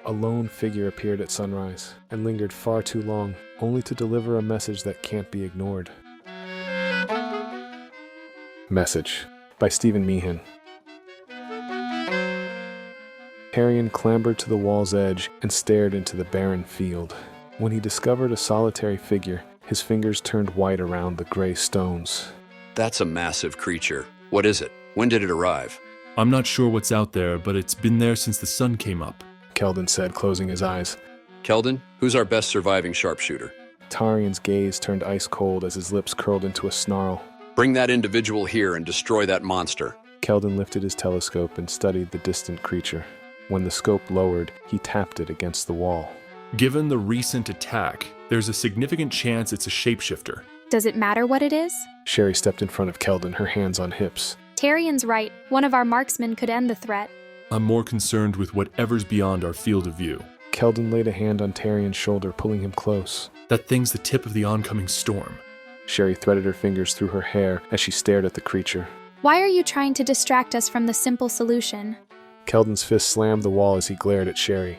A lone figure appeared at sunrise and lingered far too long, only to deliver a message that can't be ignored. Message by Stephen Meehan. Tarian clambered to the wall's edge and stared into the barren field. When he discovered a solitary figure, his fingers turned white around the gray stones. That's a massive creature. What is it? When did it arrive? I'm not sure what's out there, but it's been there since the sun came up. Keldon said, closing his eyes. Keldon, who's our best surviving sharpshooter? Tarian's gaze turned ice cold as his lips curled into a snarl. Bring that individual here and destroy that monster. Keldon lifted his telescope and studied the distant creature. When the scope lowered, he tapped it against the wall. Given the recent attack, there's a significant chance it's a shapeshifter. Does it matter what it is? Sherry stepped in front of Keldon, her hands on hips. Tarian's right. One of our marksmen could end the threat. I'm more concerned with whatever's beyond our field of view. Keldon laid a hand on Tarian's shoulder, pulling him close. That thing's the tip of the oncoming storm. Sherry threaded her fingers through her hair as she stared at the creature. Why are you trying to distract us from the simple solution? Keldon's fist slammed the wall as he glared at Sherry.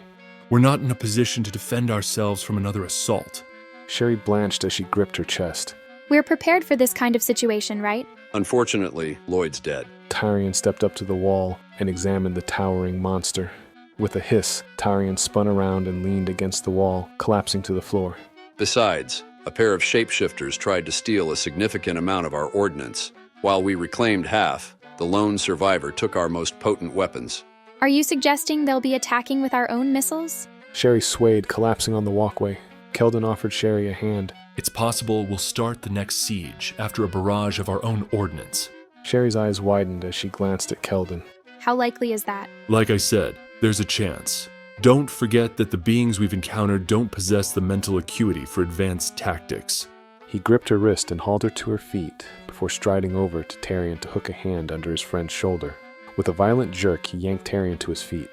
We're not in a position to defend ourselves from another assault. Sherry blanched as she gripped her chest. We're prepared for this kind of situation, right? Unfortunately, Lloyd's dead. Tarian stepped up to the wall and examined the towering monster. With a hiss, Tarian spun around and leaned against the wall, collapsing to the floor. Besides, a pair of shapeshifters tried to steal a significant amount of our ordnance. While we reclaimed half, the lone survivor took our most potent weapons. Are you suggesting they'll be attacking with our own missiles? Sherry swayed, collapsing on the walkway. Keldon offered Sherry a hand. It's possible we'll start the next siege after a barrage of our own ordnance. Sherry's eyes widened as she glanced at Keldon. How likely is that? Like I said, there's a chance. Don't forget that the beings we've encountered don't possess the mental acuity for advanced tactics. He gripped her wrist and hauled her to her feet before striding over to Tarian to hook a hand under his friend's shoulder. With a violent jerk, he yanked Tarian to his feet.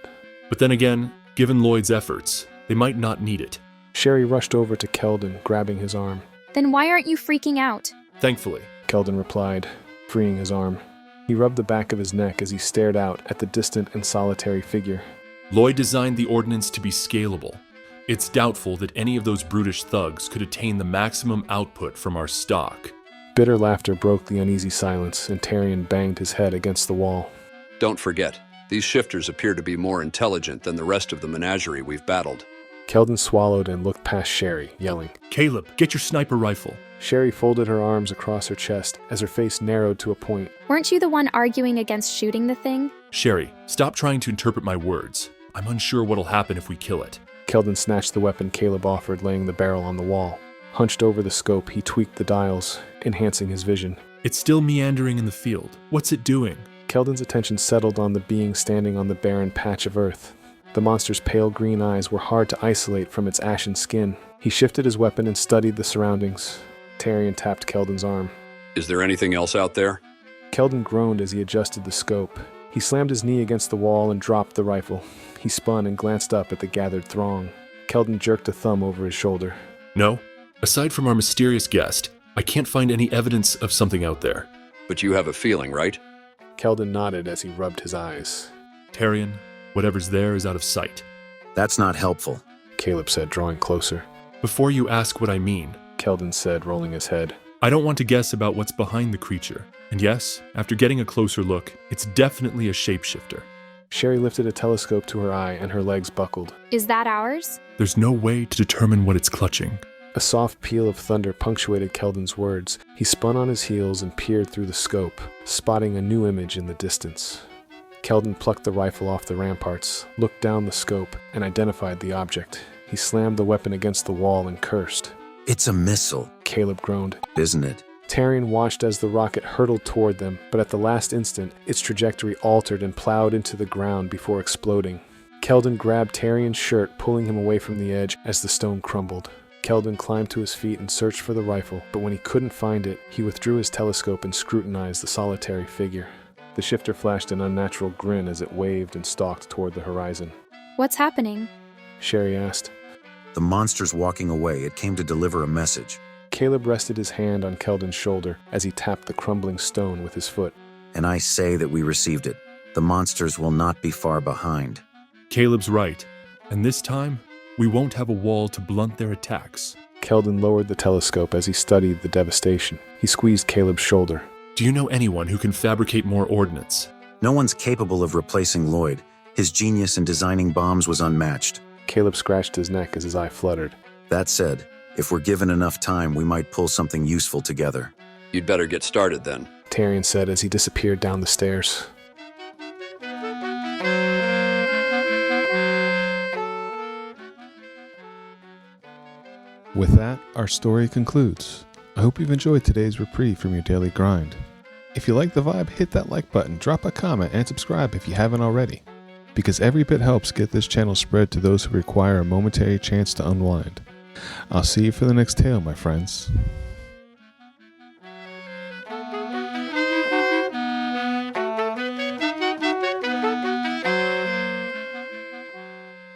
But then again, given Lloyd's efforts, they might not need it. Sherry rushed over to Keldon, grabbing his arm. Then why aren't you freaking out? Thankfully. Keldon replied, freeing his arm. He rubbed the back of his neck as he stared out at the distant and solitary figure. Lloyd designed the ordnance to be scalable. It's doubtful that any of those brutish thugs could attain the maximum output from our stock. Bitter laughter broke the uneasy silence, and Tarian banged his head against the wall. Don't forget, these shifters appear to be more intelligent than the rest of the menagerie we've battled. Keldon swallowed and looked past Sherry, yelling. Caleb, get your sniper rifle. Sherry folded her arms across her chest as her face narrowed to a point. Weren't you the one arguing against shooting the thing? Sherry, stop trying to interpret my words. I'm unsure what'll happen if we kill it. Keldon snatched the weapon Caleb offered, laying the barrel on the wall. Hunched over the scope, he tweaked the dials, enhancing his vision. It's still meandering in the field. What's it doing? Keldon's attention settled on the being standing on the barren patch of earth. The monster's pale green eyes were hard to isolate from its ashen skin. He shifted his weapon and studied the surroundings. Tarian tapped Keldon's arm. Is there anything else out there? Keldon groaned as he adjusted the scope. He slammed his knee against the wall and dropped the rifle. He spun and glanced up at the gathered throng. Keldon jerked a thumb over his shoulder. No. Aside from our mysterious guest, I can't find any evidence of something out there. But you have a feeling, right? Keldon nodded as he rubbed his eyes. Tarian, whatever's there is out of sight. That's not helpful, Caleb said, drawing closer. Before you ask what I mean, Keldon said, rolling his head. I don't want to guess about what's behind the creature. And yes, after getting a closer look, it's definitely a shapeshifter. Sherry lifted a telescope to her eye and her legs buckled. Is that ours? There's no way to determine what it's clutching. A soft peal of thunder punctuated Keldon's words. He spun on his heels and peered through the scope, spotting a new image in the distance. Keldon plucked the rifle off the ramparts, looked down the scope, and identified the object. He slammed the weapon against the wall and cursed. It's a missile, Caleb groaned. isn't it? Tarian watched as the rocket hurtled toward them, but at the last instant, its trajectory altered and plowed into the ground before exploding. Keldon grabbed Tarian's shirt, pulling him away from the edge as the stone crumbled. Keldon climbed to his feet and searched for the rifle, but when he couldn't find it, he withdrew his telescope and scrutinized the solitary figure. The shifter flashed an unnatural grin as it waved and stalked toward the horizon. What's happening? Sherry asked. The monster's walking away. It came to deliver a message. Caleb rested his hand on Keldon's shoulder as he tapped the crumbling stone with his foot. And I say that we received it. The monsters will not be far behind. Caleb's right. And this time, we won't have a wall to blunt their attacks. Keldon lowered the telescope as he studied the devastation. He squeezed Caleb's shoulder. Do you know anyone who can fabricate more ordnance? No one's capable of replacing Lloyd. His genius in designing bombs was unmatched. Caleb scratched his neck as his eye fluttered. That said, if we're given enough time, we might pull something useful together. You'd better get started then. Tarian said as he disappeared down the stairs. With that, our story concludes. I hope you've enjoyed today's reprieve from your daily grind. If you like the vibe, hit that like button, drop a comment, and subscribe if you haven't already. Because every bit helps get this channel spread to those who require a momentary chance to unwind. I'll see you for the next tale, my friends.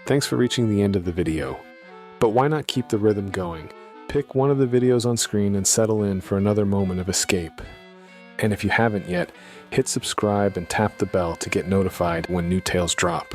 Thanks for reaching the end of the video. But why not keep the rhythm going? Pick one of the videos on screen and settle in for another moment of escape. And if you haven't yet, hit subscribe and tap the bell to get notified when new tales drop.